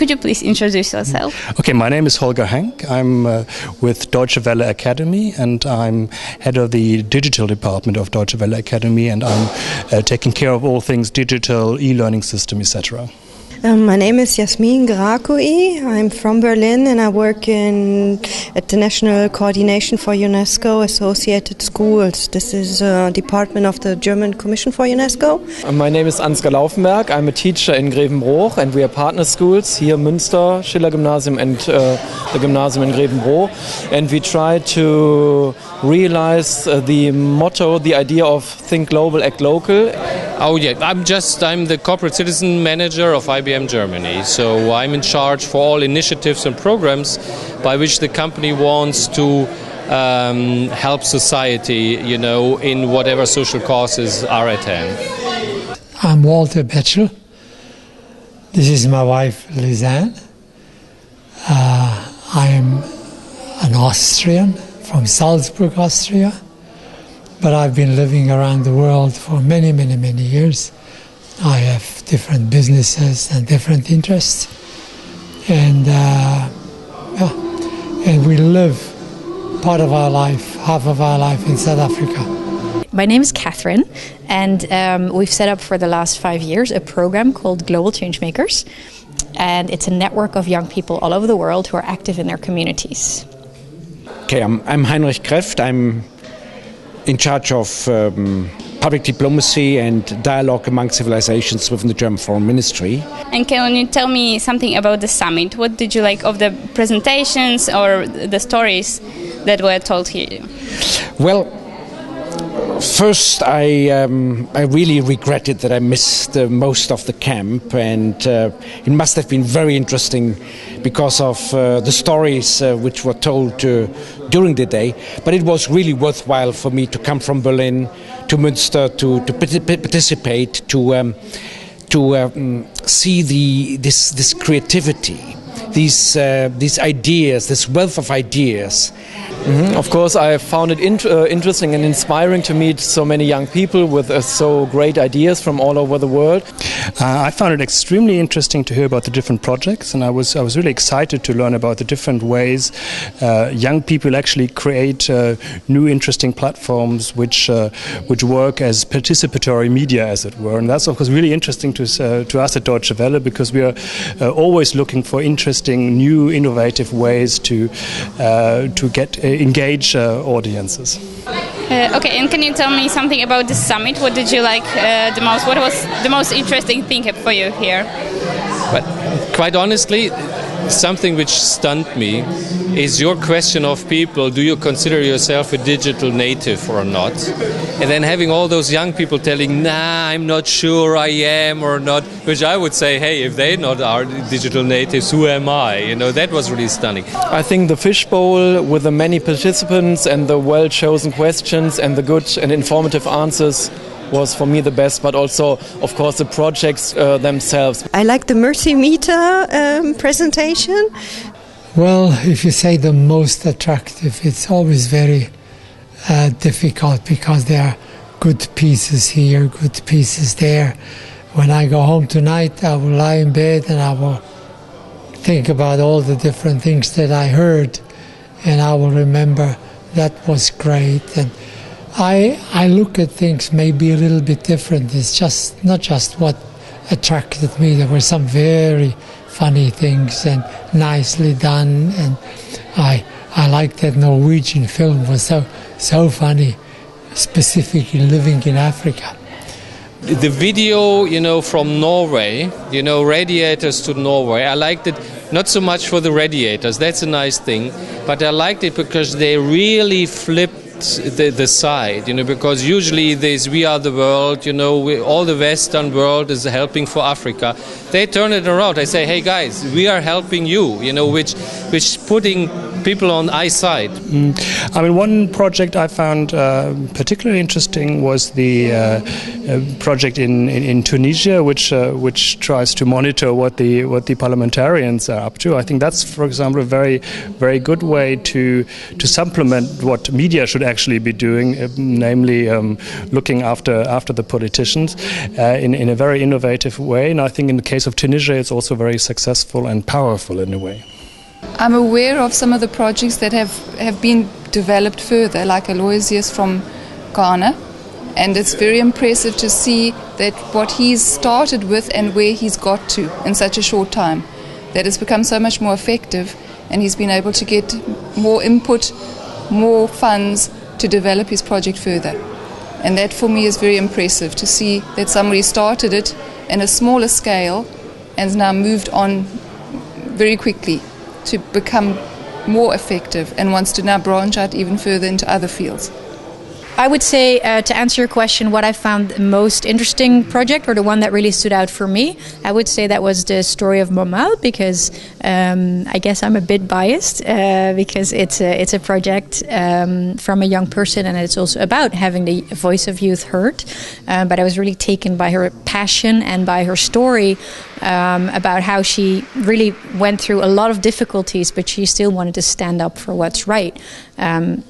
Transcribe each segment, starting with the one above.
could you please introduce yourself? Okay, my name is Holger Henk. I'm with Deutsche Welle Academy, and I'm head of the digital department of Deutsche Welle Academy, and I'm taking care of all things digital, e-learning system, etc. My name is Jasmin Grakui. I'm from Berlin and I work at the National Coordination for UNESCO Associated Schools. This is a department of the German Commission for UNESCO. My name is Ansgar Laufenberg. I'm a teacher in Grevenbroich and we are partner schools here in Münster, Schiller Gymnasium and the Gymnasium in Grevenbroich. And we try to realize the motto, the idea of think global, act local. Oh yeah, I'm the corporate citizen manager of IBM Germany. So I'm in charge for all initiatives and programs by which the company wants to help society, in whatever social causes are at hand. I'm Walter Betschel. This is my wife, Lisanne. I am an Austrian from Salzburg, Austria. But I've been living around the world for many, many, many years. I have different businesses and different interests. And we live part of our life, half of our life in South Africa. My name is Catherine, and we've set up for the last 5 years a program called Global Changemakers. And it's a network of young people all over the world who are active in their communities. Okay, I'm Heinrich Kreft. I'm in charge of public diplomacy and dialogue among civilizations within the German Foreign Ministry. And can you tell me something about the summit? What did you like of the presentations or the stories that were told here? Well, first I really regretted that I missed most of the camp, and it must have been very interesting because of the stories which were told during the day. But it was really worthwhile for me to come from Berlin to Münster to participate, to see this creativity, these ideas, this wealth of ideas. Mm-hmm. Of course, I found it interesting and inspiring to meet so many young people with so great ideas from all over the world. I found it extremely interesting to hear about the different projects, and I was really excited to learn about the different ways young people actually create new interesting platforms which work as participatory media, as it were. And that's of course really interesting to us at Deutsche Welle, because we are always looking for interesting, new, innovative ways to engage audiences. Okay, and can you tell me something about the summit? What did you like the most? What was the most interesting thing for you here? But quite honestly, something which stunned me is your question of people, do you consider yourself a digital native or not? And then having all those young people telling, nah, I'm not sure I am or not, which I would say, hey, if they not are digital natives, who am I? That was really stunning. I think the fishbowl with the many participants and the well-chosen questions and the good and informative answers was for me the best, but also, of course, the projects themselves. I like the Mercy Meter presentation. Well, if you say the most attractive, it's always very difficult because there are good pieces here, good pieces there. When I go home tonight, I will lie in bed and I will think about all the different things that I heard, and I will remember that was great. And I look at things maybe a little bit different. It's just not just what attracted me. There were some very funny things and nicely done, and I like that Norwegian film was so funny, specifically living in Africa. The video, from Norway, radiators to Norway, I liked it not so much for the radiators, that's a nice thing, but I liked it because they really flipped the side, because usually this we are the world, all the Western world is helping for Africa. They turn it around. They say, hey guys, we are helping you, which putting people on eyesight. I mean, one project I found particularly interesting was the project in Tunisia, which tries to monitor what the parliamentarians are up to. I think that's, for example, a very good way to supplement what media should actually be doing, namely looking after the politicians in a very innovative way. And I think in the case of Tunisia, it's also very successful and powerful in a way. I'm aware of some of the projects that have been developed further, like Aloysius from Ghana, and it's very impressive to see that what he's started with and where he's got to in such a short time, that it's become so much more effective, and he's been able to get more input, more funds to develop his project further. And that for me is very impressive, to see that somebody started it in a smaller scale and has now moved on very quickly to become more effective and wants to now branch out even further into other fields. I would say, to answer your question, what I found the most interesting project, or the one that really stood out for me, I would say that was the story of Momal, because I guess I'm a bit biased, because it's a project from a young person, and it's also about having the voice of youth heard. But I was really taken by her passion and by her story about how she really went through a lot of difficulties, but she still wanted to stand up for what's right,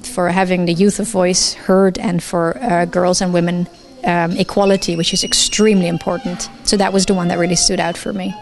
for having the youth of voice heard, and for girls and women equality, which is extremely important. So that was the one that really stood out for me.